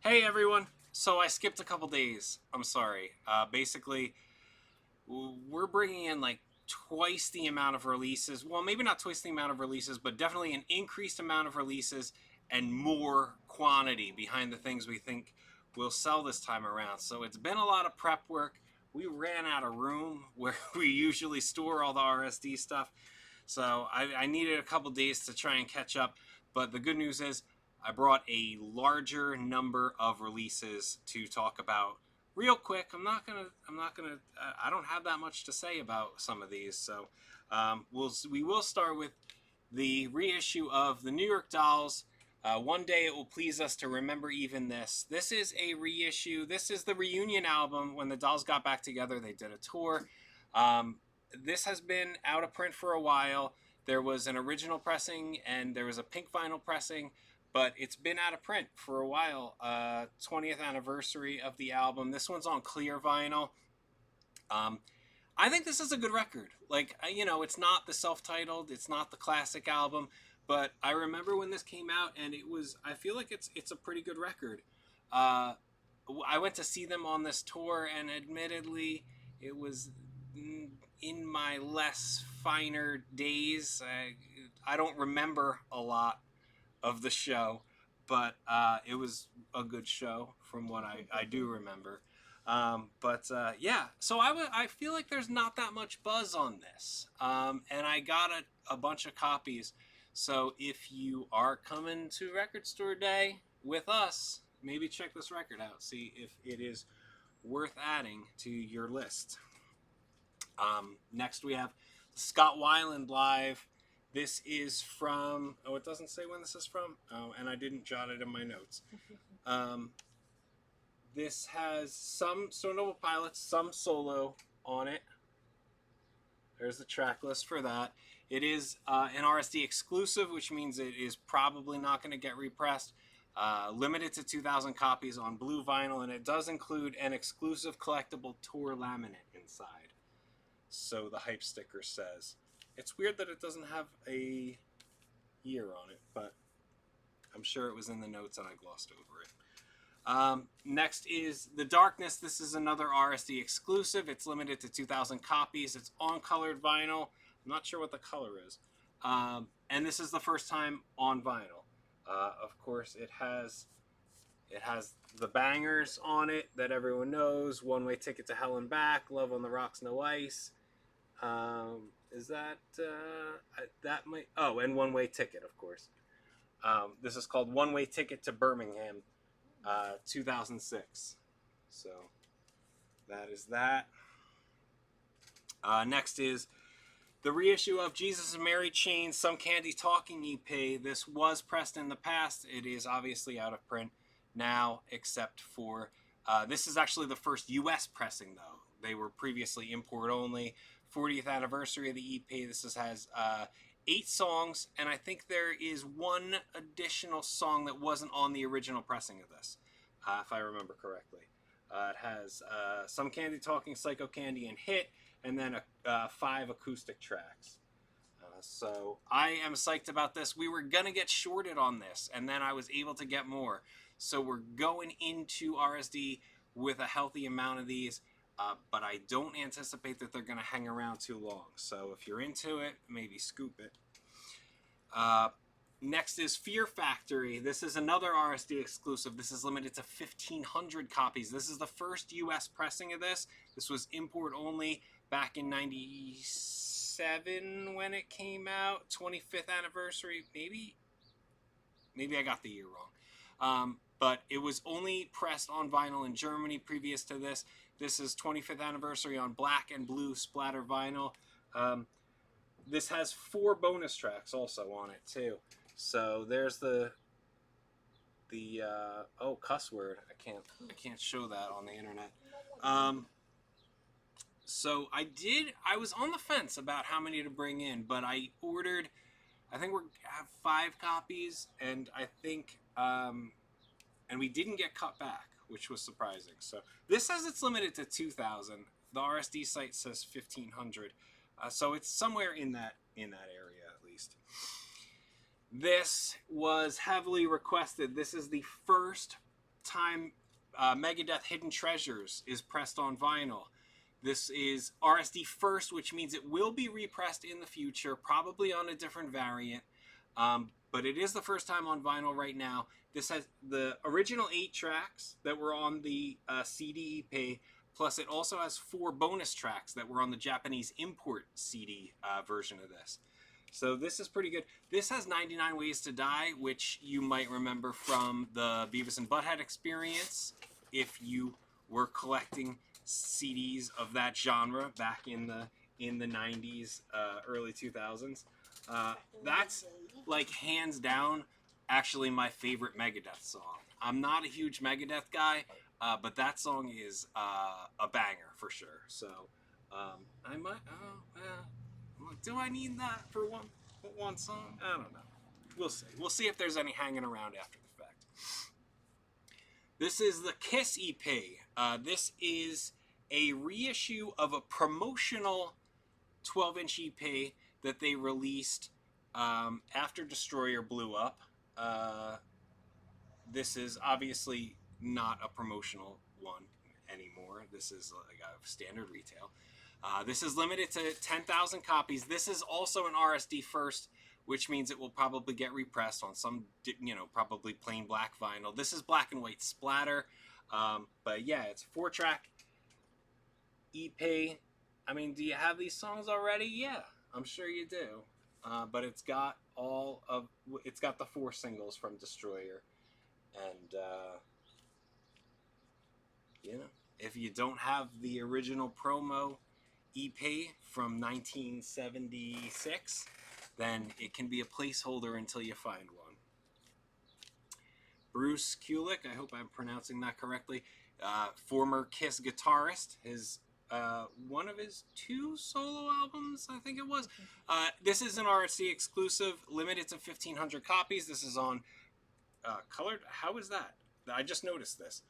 Hey everyone! So I skipped a couple days. I'm sorry. Basically, we're bringing in like twice the amount of releases. Well, maybe not twice the amount of releases, but definitely an increased amount of releases and more quantity behind the things we think will sell this time around. So it's been a lot of prep work. We ran out of room where we usually store all the RSD stuff. So I needed a couple days to try and catch up. But the good news is I brought a larger number of releases to talk about real quick. I don't have that much to say about some of these. So we will start with the reissue of the New York Dolls. One day it will please us to remember even this. This is a reissue. This is the reunion album. When the Dolls got back together, they did a tour. Um, this has been out of print for a while. There was an original pressing and there was a pink vinyl pressing, but it's been out of print for a while. 20th anniversary of the album. This one's on clear vinyl. Um, I think this is a good record. Like, it's not the self-titled, it's not the classic album, but I remember when this came out, and it was. I feel like it's a pretty good record. Uh, I went to see them on this tour, and admittedly, it was in my less finer days. I don't remember a lot of the show, but it was a good show from what I do remember. Yeah, so I feel like there's not that much buzz on this, and I got a bunch of copies. So if you are coming to Record Store Day with us, maybe check this record out. See if it is worth adding to your list. Next, we have Scott Weiland live. This is from. Oh, it doesn't say when this is from. Oh, and I didn't jot it in my notes. Um, this has some Stone Temple Pilots, some solo on it. There's the track list for that. It is an RSD exclusive, which means it is probably not going to get repressed. Limited to 2,000 copies on blue vinyl, and it does include an exclusive collectible tour laminate inside. So the hype sticker says. It's weird that it doesn't have a year on it, but I'm sure it was in the notes and I glossed over it. Next is The Darkness. This is another RSD exclusive. It's limited to 2,000 copies. It's on colored vinyl. I'm not sure what the color is. And this is the first time on vinyl. Of course, it has the bangers on it that everyone knows. One Way Ticket to Hell and Back, Love on the Rocks, No Ice. Is that that might? Oh, and One Way Ticket, of course. This is called One Way Ticket to Birmingham, 2006. So that is that. Next is the reissue of Jesus and Mary Chain, Some Candy Talking EP. This was pressed in the past. It is obviously out of print now, except for this is actually the first U.S. pressing, though. They were previously import only. 40th anniversary of the EP. This has 8 songs, and I think there is one additional song that wasn't on the original pressing of this, if I remember correctly. It has Some Candy Talking, Psycho Candy, and Hit, and then 5 acoustic tracks. So I am psyched about this. We were going to get shorted on this, and then I was able to get more. So we're going into RSD with a healthy amount of these, but I don't anticipate that they're going to hang around too long. So if you're into it, maybe scoop it. Next is Fear Factory. This is another RSD exclusive. This is limited to 1,500 copies. This is the first U.S. pressing of this. This was import only back in 97 when it came out. 25th anniversary, maybe I got the year wrong. But it was only pressed on vinyl in Germany previous to this. This is 25th anniversary on black and blue splatter vinyl. This has 4 bonus tracks also on it too. So there's the cuss word. I can't show that on the internet. So I was on the fence about how many to bring in, but I ordered. I think we have 5 copies, and I think and we didn't get cut back, which was surprising. So this says it's limited to 2,000. The RSD site says 1,500. So it's somewhere in that area at least. This was heavily requested. This is the first time Megadeth Hidden Treasures is pressed on vinyl. This is RSD first, which means it will be repressed in the future, probably on a different variant. But it is the first time on vinyl right now. This has the original 8 tracks that were on the CD EP, plus it also has 4 bonus tracks that were on the Japanese import CD version of this. So this is pretty good. This has 99 Ways to Die, which you might remember from the Beavis and Butthead experience if you were collecting CDs of that genre back in the 90s, early 2000s. That's like hands down actually my favorite Megadeth song. I'm not a huge Megadeth guy, but that song is a banger for sure. So I might. Do I need that for one song? I don't know. We'll see. We'll see if there's any hanging around after the fact. This is the Kiss EP. This is a reissue of a promotional 12-inch EP that they released after Destroyer blew up. This is obviously not a promotional one anymore. This is like a standard retail. This is limited to 10,000 copies. This is also an RSD first, which means it will probably get repressed on some, probably plain black vinyl. This is black and white splatter. But yeah, it's a 4-track EP. I mean, do you have these songs already? Yeah, I'm sure you do. But it's got the 4 singles from Destroyer. And, if you don't have the original promo EP from 1976, then it can be a placeholder until you find one. Bruce Kulick, I hope I'm pronouncing that correctly, former Kiss guitarist, one of his 2 solo albums, I think it was. This is an RSC exclusive, limited to 1,500 copies. This is on colored. How is that? I just noticed this.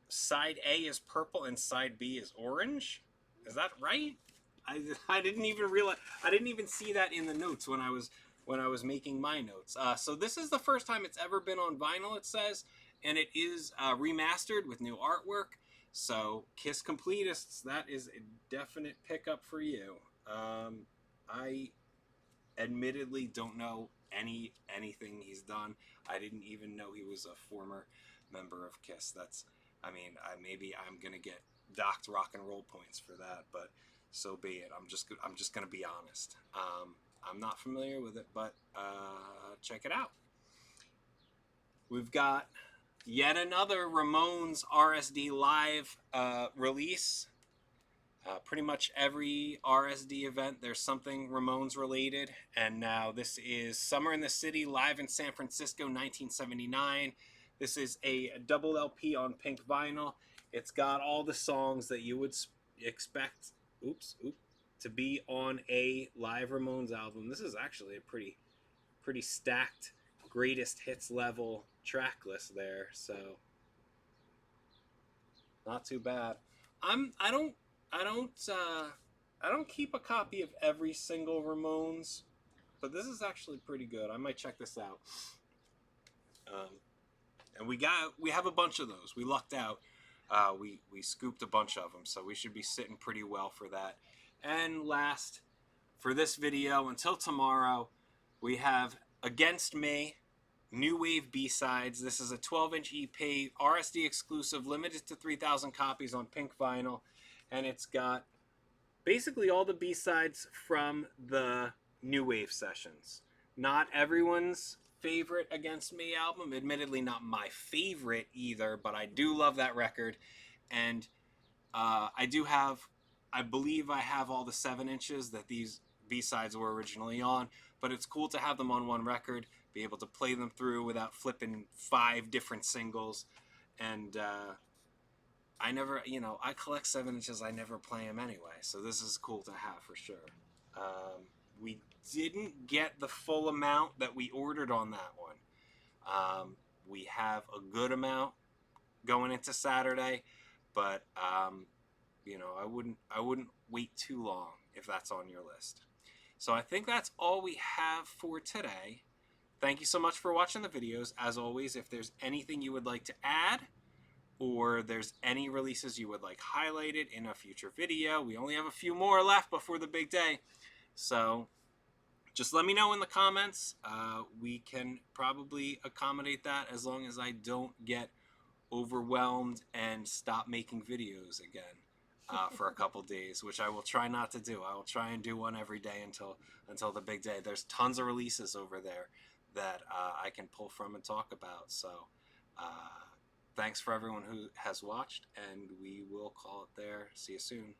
Side A is purple and side B is orange. Is that right? I didn't even realize. I didn't even see that in the notes when I was making my notes. So this is the first time it's ever been on vinyl, it says, and it is remastered with new artwork. So Kiss completists, that is a definite pickup for you. I admittedly don't know anything he's done. I didn't even know he was a former member of Kiss. Maybe I'm gonna get docked rock and roll points for that, but so be it. I'm just gonna be honest. I'm not familiar with it, but check it out. We've got yet another Ramones RSD live release. Pretty much every RSD event, there's something Ramones related. And now this is Summer in the City, live in San Francisco, 1979. This is a double LP on pink vinyl. It's got all the songs that you would expect to be on a live Ramones album. This is actually a pretty stacked greatest hits level track list there. So not too bad. I don't keep a copy of every single Ramones, but this is actually pretty good. I might check this out. And we have a bunch of those. We lucked out. We scooped a bunch of them, so we should be sitting pretty well for that. And last, for this video, until tomorrow, we have Against Me, New Wave B-Sides. This is a 12-inch EP, RSD exclusive, limited to 3,000 copies on pink vinyl. And it's got basically all the B-sides from the New Wave sessions. Not everyone's favorite Against Me album. Admittedly, not my favorite either, but I do love that record. And I believe I have all the 7 inches that these B-sides were originally on, but it's cool to have them on one record, be able to play them through without flipping 5 different singles. And I collect 7 inches, I never play them anyway, so this is cool to have for sure. We didn't get the full amount that we ordered on that one. We have a good amount going into Saturday, but I wouldn't wait too long if that's on your list. So I think that's all we have for today. thank you so much for watching the videos. As always, if there's anything you would like to add, or there's any releases you would like highlighted in a future video, we only have a few more left before the big day. So just let me know in the comments. We can probably accommodate that as long as I don't get overwhelmed and stop making videos again for a couple days, which I will try not to do. I will try and do one every day until the big day. There's tons of releases over there that I can pull from and talk about. So thanks for everyone who has watched, and we will call it there. See you soon.